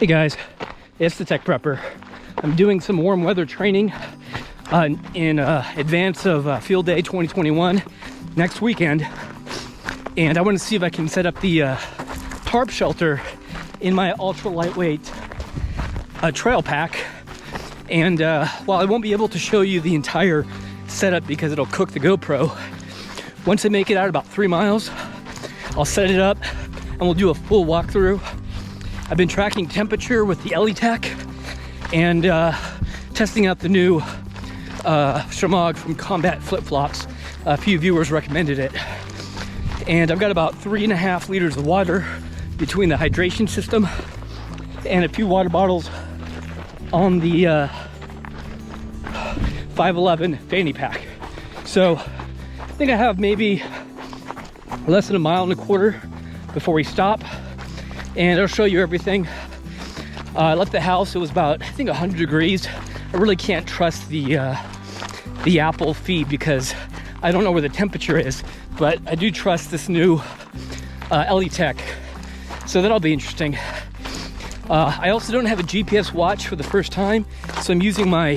Hey guys, it's the Tech Prepper. I'm doing some warm weather training in advance of Field Day 2021 next weekend, and I want to see if I can set up the tarp shelter in my ultra lightweight trail pack. And while I won't be able to show you the entire setup because it'll cook the GoPro, once I make it out about 3 miles, I'll set it up and we'll do a full walkthrough. I've been tracking temperature with the EliTech and testing out the new Shemagh from Combat flip-flops. A few viewers recommended it. And I've got about 3.5 liters of water between the hydration system and a few water bottles on the 511 fanny pack. So I think I have maybe less than 1.25 miles before we stop, and I'll show you everything. I left the house, it was about, I think, 100 degrees. I really can't trust the Apple feed because I don't know where the temperature is, but I do trust this new EliTech, so that'll be interesting. I also don't have a GPS watch for the first time, so I'm using my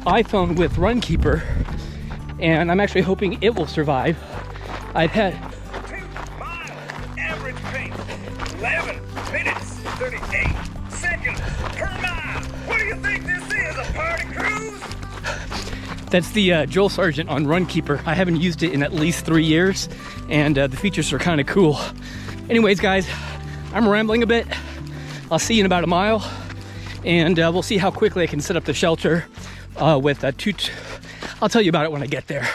iPhone with Runkeeper, and I'm actually hoping it will survive. I've had 2 miles, average pace, 11 minutes, 38 seconds per mile. What do you think this is, a party cruise? That's the Joel Sargent on Runkeeper. I haven't used it in at least 3 years, and the features are kind of cool. Anyways, guys, I'm rambling a bit. I'll see you in about 1 mile, and we'll see how quickly I can set up the shelter with I'll tell you about it when I get there.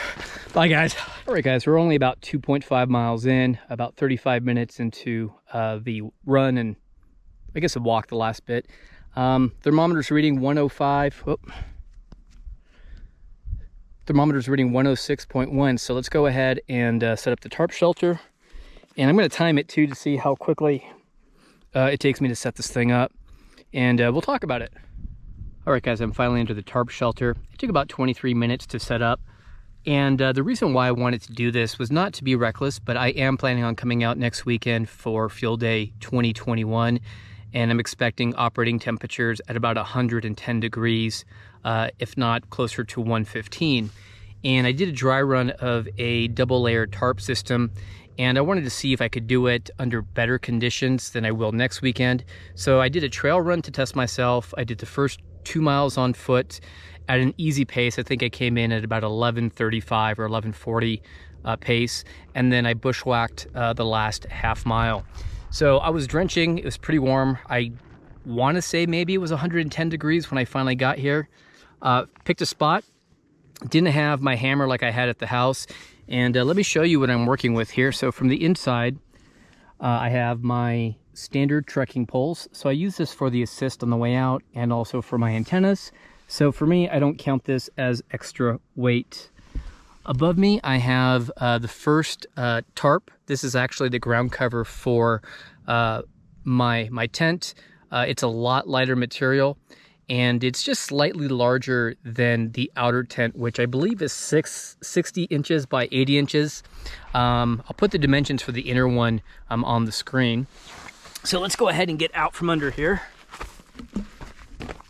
Bye, guys. All right, guys, we're only about 2.5 miles in, about 35 minutes into the run, and I guess a walk the last bit. Thermometer's reading 105. Oh. Thermometer's reading 106.1. So let's go ahead and set up the tarp shelter. And I'm going to time it too to see how quickly it takes me to set this thing up. And we'll talk about it. All right, guys, I'm finally into the tarp shelter. It took about 23 minutes to set up. And the reason why I wanted to do this was not to be reckless, but I am planning on coming out next weekend for Field Day 2021. And I'm expecting operating temperatures at about 110 degrees, if not closer to 115. And I did a dry run of a double layered tarp system, and I wanted to see if I could do it under better conditions than I will next weekend. So I did a trail run to test myself. I did the first 2 miles on foot at an easy pace. I think I came in at about 11:35 or 11:40 pace, and then I bushwhacked the last half mile. So I was drenching, it was pretty warm. I want to say maybe it was 110 degrees when I finally got here. Picked a spot, didn't have my hammer like I had at the house, and let me show you what I'm working with here. So from the inside, I have my standard trekking poles. So I use this for the assist on the way out and also for my antennas. So for me, I don't count this as extra weight. Above me, I have the first tarp. This is actually the ground cover for my tent. It's a lot lighter material, and it's just slightly larger than the outer tent, which I believe is 60 inches by 80 inches. I'll put the dimensions for the inner one on the screen. So let's go ahead and get out from under here.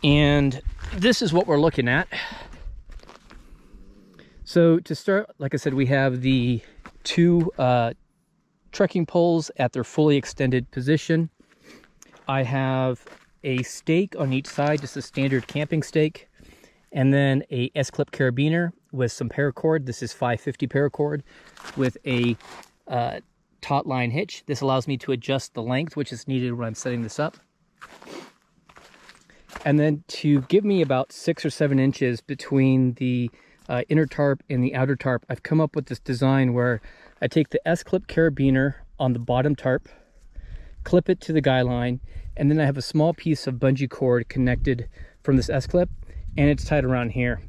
And this is what we're looking at. So to start, like I said, we have the 2 trekking poles at their fully extended position. I have a stake on each side, just a standard camping stake, and then a S-clip carabiner with some paracord. This is 550 paracord with a taut line hitch. This allows me to adjust the length, which is needed when I'm setting this up. And then to give me about 6 or 7 inches between the inner tarp and the outer tarp, I've come up with this design where I take the S-clip carabiner on the bottom tarp, clip it to the guy line, and then I have a small piece of bungee cord connected from this S-clip, and it's tied around here.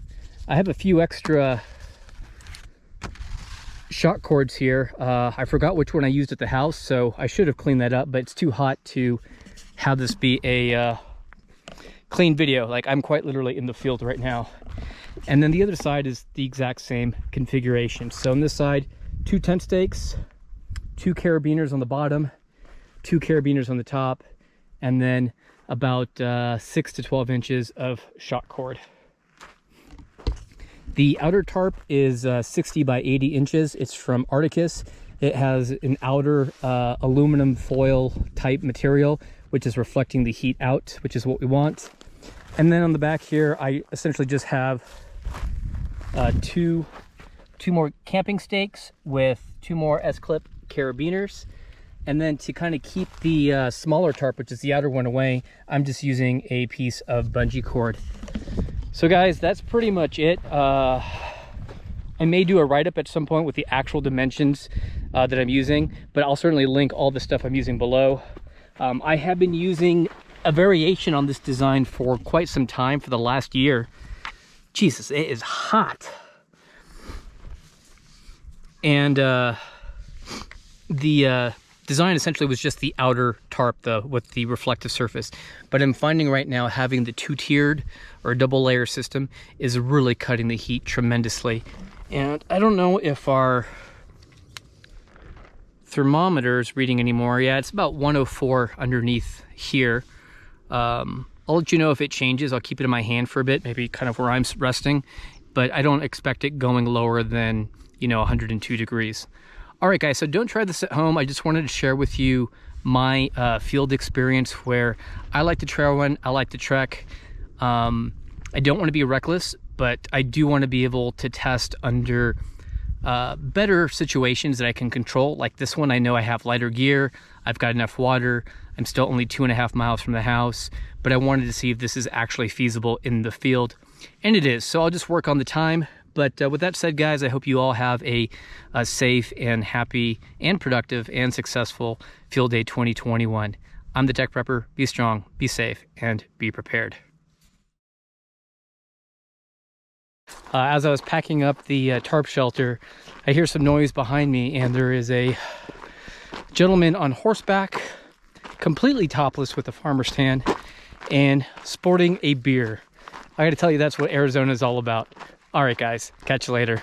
I have a few extra shock cords here. I forgot which one I used at the house, so I should have cleaned that up, but it's too hot to have this be a clean video. Like, I'm quite literally in the field right now. And then the other side is the exact same configuration. So on this side, 2 tent stakes, 2 carabiners on the bottom, 2 carabiners on the top, and then about 6 to 12 inches of shot cord. The outer tarp is 60 by 80 inches. It's from Articus. It has an outer aluminum foil type material, which is reflecting the heat out, which is what we want. And then on the back here, I essentially just have two more camping stakes with 2 more S-clip carabiners. And then to kind of keep the smaller tarp, which is the outer one, away, I'm just using a piece of bungee cord. So guys, that's pretty much it. I may do a write-up at some point with the actual dimensions that I'm using, but I'll certainly link all the stuff I'm using below. I have been using a variation on this design for quite some time, for the last year. Jesus, it is hot. And the design essentially was just the outer tarp with the reflective surface, but I'm finding right now having the 2-tiered or double layer system is really cutting the heat tremendously. And I don't know if our thermometer is reading anymore. Yeah, it's about 104 underneath here. I'll let you know if it changes. I'll keep it in my hand for a bit, maybe kind of where I'm resting, but I don't expect it going lower than, 102 degrees. All right, guys, so don't try this at home. I just wanted to share with you my field experience where I like to trail run, I like to trek. I don't want to be reckless, but I do want to be able to test under better situations that I can control. Like this one, I know I have lighter gear, I've got enough water, I'm still only 2.5 miles from the house, but I wanted to see if this is actually feasible in the field. And it is, so I'll just work on the time. But with that said, guys, I hope you all have a safe and happy and productive and successful Field Day 2021. I'm the Tech Prepper. Be strong, be safe, and be prepared. As I was packing up the tarp shelter, I hear some noise behind me, and there is a gentleman on horseback, completely topless with a farmer's tan, and sporting a beer. I gotta tell you, that's what Arizona is all about. All right, guys, catch you later.